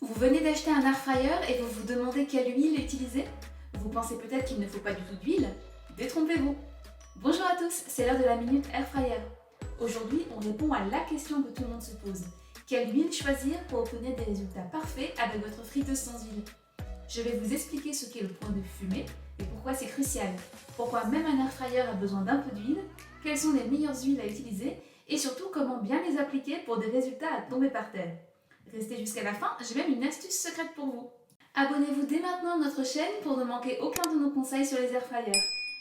Vous venez d'acheter un air fryer et vous vous demandez quelle huile utiliser? Vous pensez peut-être qu'il ne faut pas du tout d'huile? Détrompez-vous! Bonjour à tous, c'est l'heure de la Minute Air Fryer. Aujourd'hui, on répond à la question que tout le monde se pose. Quelle huile choisir pour obtenir des résultats parfaits avec votre friteuse sans huile? Je vais vous expliquer ce qu'est le point de fumée et pourquoi c'est crucial. Pourquoi même un air fryer a besoin d'un peu d'huile, quelles sont les meilleures huiles à utiliser et surtout comment bien les appliquer pour des résultats à tomber par terre. Restez jusqu'à la fin, j'ai même une astuce secrète pour vous. Abonnez-vous dès maintenant à notre chaîne pour ne manquer aucun de nos conseils sur les air fryers.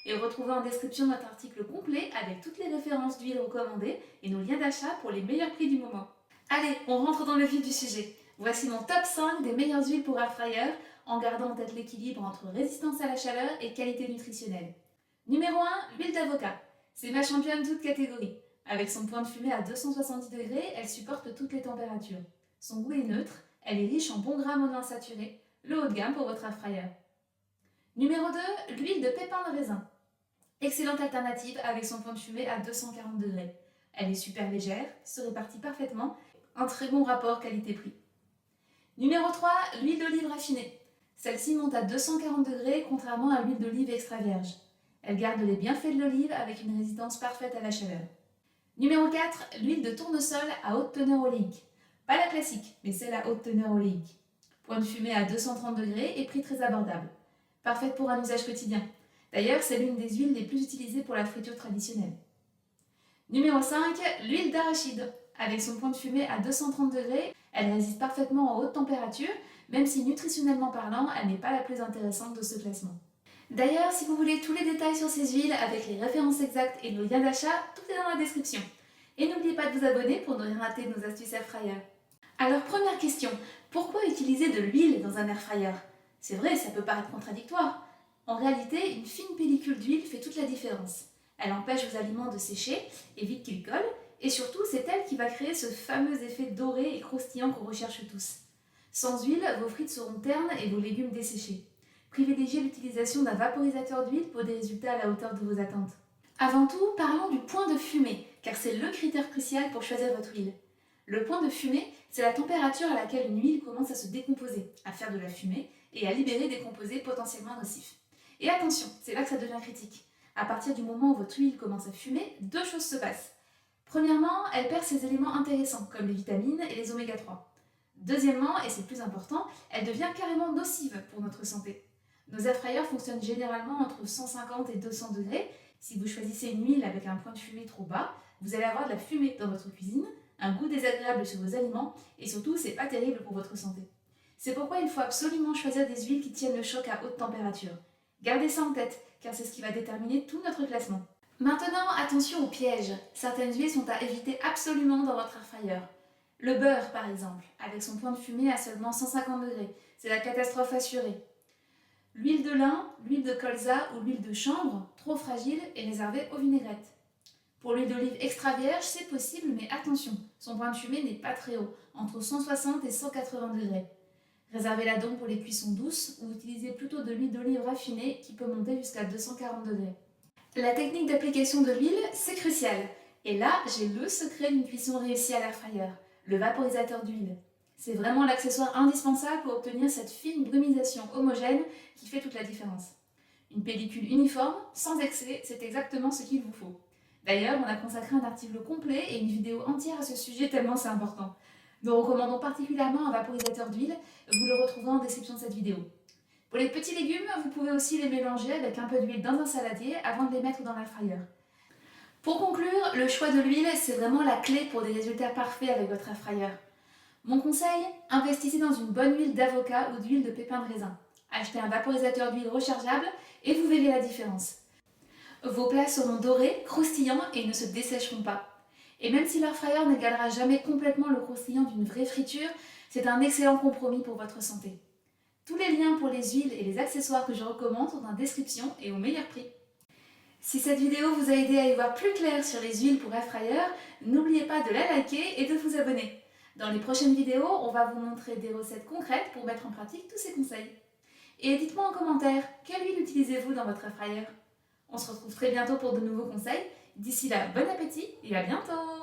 Et retrouvez en description notre article complet avec toutes les références d'huiles recommandées et nos liens d'achat pour les meilleurs prix du moment. Allez, on rentre dans le vif du sujet. Voici mon top 5 des meilleures huiles pour air fryer en gardant en tête l'équilibre entre résistance à la chaleur et qualité nutritionnelle. Numéro 1, l'huile d'avocat. C'est ma championne toute catégorie. Avec son point de fumée à 270 degrés, elle supporte toutes les températures. Son goût est neutre, elle est riche en bons gras monoinsaturés, le haut de gamme pour votre air fryer. Numéro 2, l'huile de pépins de raisin. Excellente alternative avec son point de fumée à 240 degrés. Elle est super légère, se répartit parfaitement, un très bon rapport qualité-prix. Numéro 3, l'huile d'olive raffinée. Celle-ci monte à 240 degrés contrairement à l'huile d'olive extra vierge. Elle garde les bienfaits de l'olive avec une résistance parfaite à la chaleur. Numéro 4, l'huile de tournesol à haute teneur oléique. Pas la classique, mais celle à haute teneur oléique. Point de fumée à 230 degrés et prix très abordable. Parfaite pour un usage quotidien. D'ailleurs, c'est l'une des huiles les plus utilisées pour la friture traditionnelle. Numéro 5, l'huile d'arachide. Avec son point de fumée à 230 degrés, elle résiste parfaitement en haute température, même si nutritionnellement parlant, elle n'est pas la plus intéressante de ce classement. D'ailleurs, si vous voulez tous les détails sur ces huiles avec les références exactes et nos liens d'achat, tout est dans la description. Et n'oubliez pas de vous abonner pour ne rien rater de nos astuces air fryer. Alors première question, pourquoi utiliser de l'huile dans un air fryer? C'est vrai, ça peut paraître contradictoire. En réalité, une fine pellicule d'huile fait toute la différence. Elle empêche vos aliments de sécher, évite qu'ils collent, et surtout c'est elle qui va créer ce fameux effet doré et croustillant qu'on recherche tous. Sans huile, vos frites seront ternes et vos légumes desséchés. Privilégiez l'utilisation d'un vaporisateur d'huile pour des résultats à la hauteur de vos attentes. Avant tout, parlons du point de fumée, car c'est le critère crucial pour choisir votre huile. Le point de fumée, c'est la température à laquelle une huile commence à se décomposer, à faire de la fumée et à libérer des composés potentiellement nocifs. Et attention, c'est là que ça devient critique. À partir du moment où votre huile commence à fumer, deux choses se passent. Premièrement, elle perd ses éléments intéressants, comme les vitamines et les oméga 3. Deuxièmement, et c'est le plus important, elle devient carrément nocive pour notre santé. Nos air fryers fonctionnent généralement entre 150 et 200 degrés. Si vous choisissez une huile avec un point de fumée trop bas, vous allez avoir de la fumée dans votre cuisine, un goût désagréable sur vos aliments et surtout, c'est pas terrible pour votre santé. C'est pourquoi il faut absolument choisir des huiles qui tiennent le choc à haute température. Gardez ça en tête, car c'est ce qui va déterminer tout notre classement. Maintenant, attention aux pièges. Certaines huiles sont à éviter absolument dans votre air fryer. Le beurre, par exemple, avec son point de fumée à seulement 150 degrés. C'est la catastrophe assurée. L'huile de lin, l'huile de colza ou l'huile de chanvre, trop fragile, est réservée aux vinaigrettes. Pour l'huile d'olive extra vierge, c'est possible, mais attention, son point de fumée n'est pas très haut, entre 160 et 180 degrés. Réservez-la donc pour les cuissons douces ou utilisez plutôt de l'huile d'olive raffinée qui peut monter jusqu'à 240 degrés. La technique d'application de l'huile, c'est crucial. Et là, j'ai le secret d'une cuisson réussie à l'air fryer, le vaporisateur d'huile. C'est vraiment l'accessoire indispensable pour obtenir cette fine brumisation homogène qui fait toute la différence. Une pellicule uniforme, sans excès, c'est exactement ce qu'il vous faut. D'ailleurs, on a consacré un article complet et une vidéo entière à ce sujet tellement c'est important. Nous recommandons particulièrement un vaporisateur d'huile, vous le retrouverez en description de cette vidéo. Pour les petits légumes, vous pouvez aussi les mélanger avec un peu d'huile dans un saladier avant de les mettre dans l'air fryer. Pour conclure, le choix de l'huile, c'est vraiment la clé pour des résultats parfaits avec votre air fryer. Mon conseil, investissez dans une bonne huile d'avocat ou d'huile de pépins de raisin. Achetez un vaporisateur d'huile rechargeable et vous verrez la différence. Vos plats seront dorés, croustillants et ne se dessécheront pas. Et même si l'air fryer n'égalera jamais complètement le croustillant d'une vraie friture, c'est un excellent compromis pour votre santé. Tous les liens pour les huiles et les accessoires que je recommande sont en description et au meilleur prix. Si cette vidéo vous a aidé à y voir plus clair sur les huiles pour air fryer, n'oubliez pas de la liker et de vous abonner. Dans les prochaines vidéos, on va vous montrer des recettes concrètes pour mettre en pratique tous ces conseils. Et dites-moi en commentaire, quelle huile utilisez-vous dans votre air fryer? On se retrouve très bientôt pour de nouveaux conseils. D'ici là, bon appétit et à bientôt!